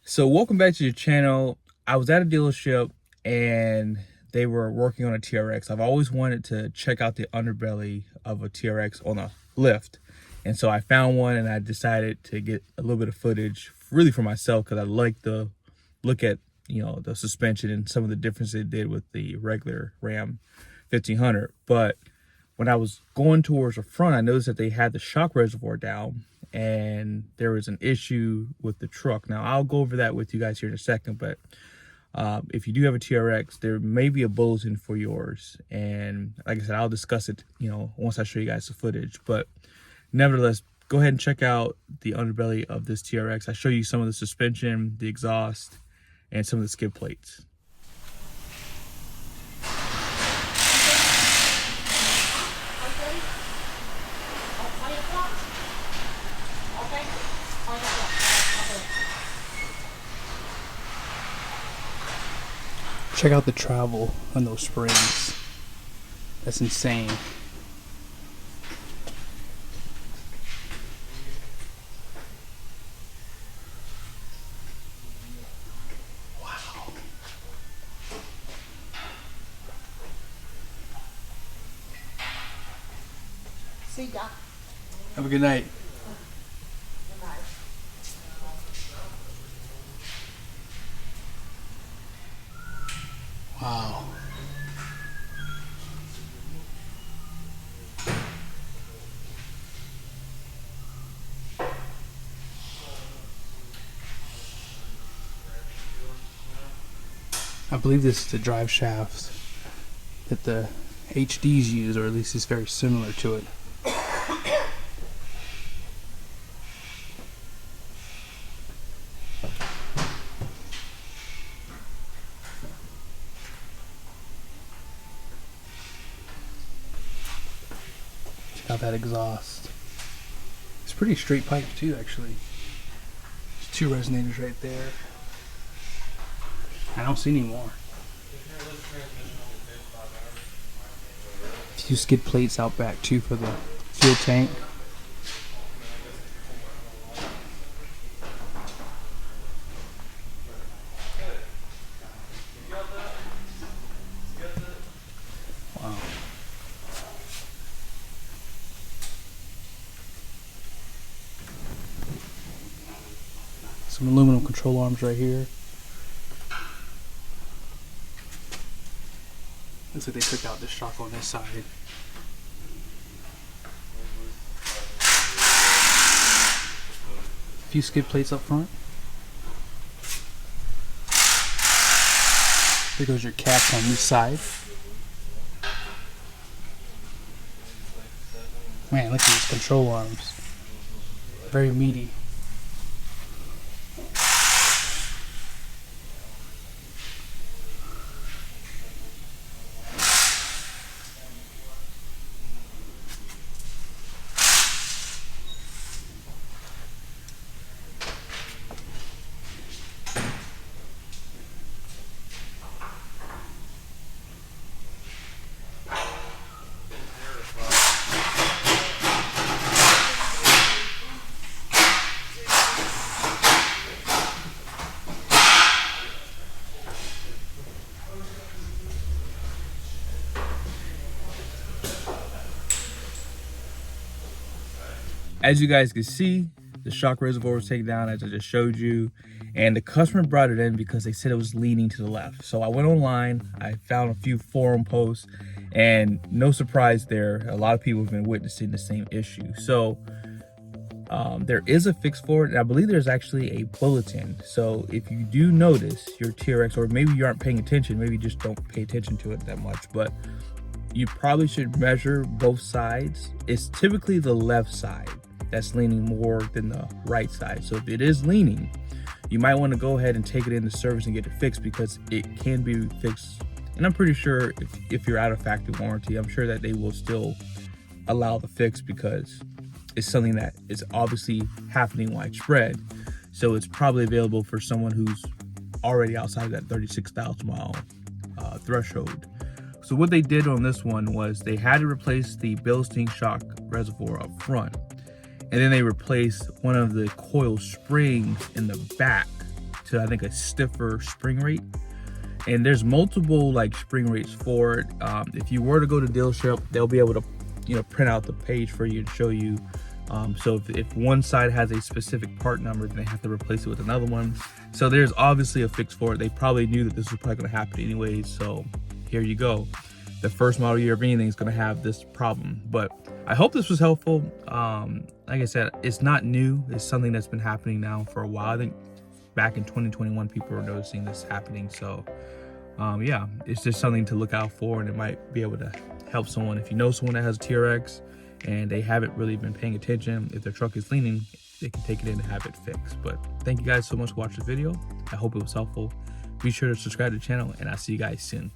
So welcome back to your channel. I was at a dealership and they were working on a TRX. I've always wanted to check out the underbelly of a TRX on a lift. And so I found one and I decided to get a little bit of footage really for myself because I like to look at, the suspension and some of the difference it did with the regular Ram 1500. But when I was going towards the front, I noticed that they had the shock reservoir down and there was an issue with the truck. Now, I'll go over that with you guys here in a second, but if you do have a TRX, there may be a bulletin for yours. And like I said, I'll discuss it, once I show you guys the footage. But nevertheless, go ahead and check out the underbelly of this TRX. I show you some of the suspension, the exhaust, and some of the skid plates. Check out the travel on those springs. That's insane. Wow. See ya. Have a good night. Wow. I believe this is the drive shaft that the HDs use, or at least it's very similar to it. Check out that exhaust. It's pretty straight pipe too, actually. There's two resonators right there. I don't see any more. A few skid plates out back too for the fuel tank. Wow. Some aluminum control arms right here. Looks like they took out the shock on this side. A few skid plates up front. There goes your caps on this side. Man, look at these control arms. Very meaty. As you guys can see, the shock reservoir was taken down as I just showed you, and the customer brought it in because they said it was leaning to the left. So I went online, I found a few forum posts, and no surprise there, a lot of people have been witnessing the same issue. So there is a fix for it, and I believe there's actually a bulletin. So if you do notice your TRX, or maybe you aren't paying attention, maybe you just don't pay attention to it that much, but you probably should measure both sides. It's typically the left side that's leaning more than the right side. So if it is leaning, you might want to go ahead and take it into service and get it fixed, because it can be fixed. And I'm pretty sure if you're out of factory warranty, I'm sure that they will still allow the fix, because it's something that is obviously happening widespread. So it's probably available for someone who's already outside of that 36,000 mile threshold. So what they did on this one was they had to replace the Bilstein shock reservoir up front. And then they replaced one of the coil springs in the back to, I think, a stiffer spring rate. And there's multiple like spring rates for it. If you were to go to dealership, they'll be able to, you know, print out the page for you and show you. So if one side has a specific part number, then they have to replace it with another one. So there's obviously a fix for it. They probably knew that this was probably going to happen anyways. So here you go. The first model year of anything is going to have this problem. But I hope this was helpful. Like I said, it's not new. It's something that's been happening now for a while. I think back in 2021, people were noticing this happening. So yeah, it's just something to look out for, and it might be able to help someone. If you know someone that has a TRX and they haven't really been paying attention, if their truck is leaning, they can take it in and have it fixed. But thank you guys so much for watching the video. I hope it was helpful. Be sure to subscribe to the channel, and I'll see you guys soon.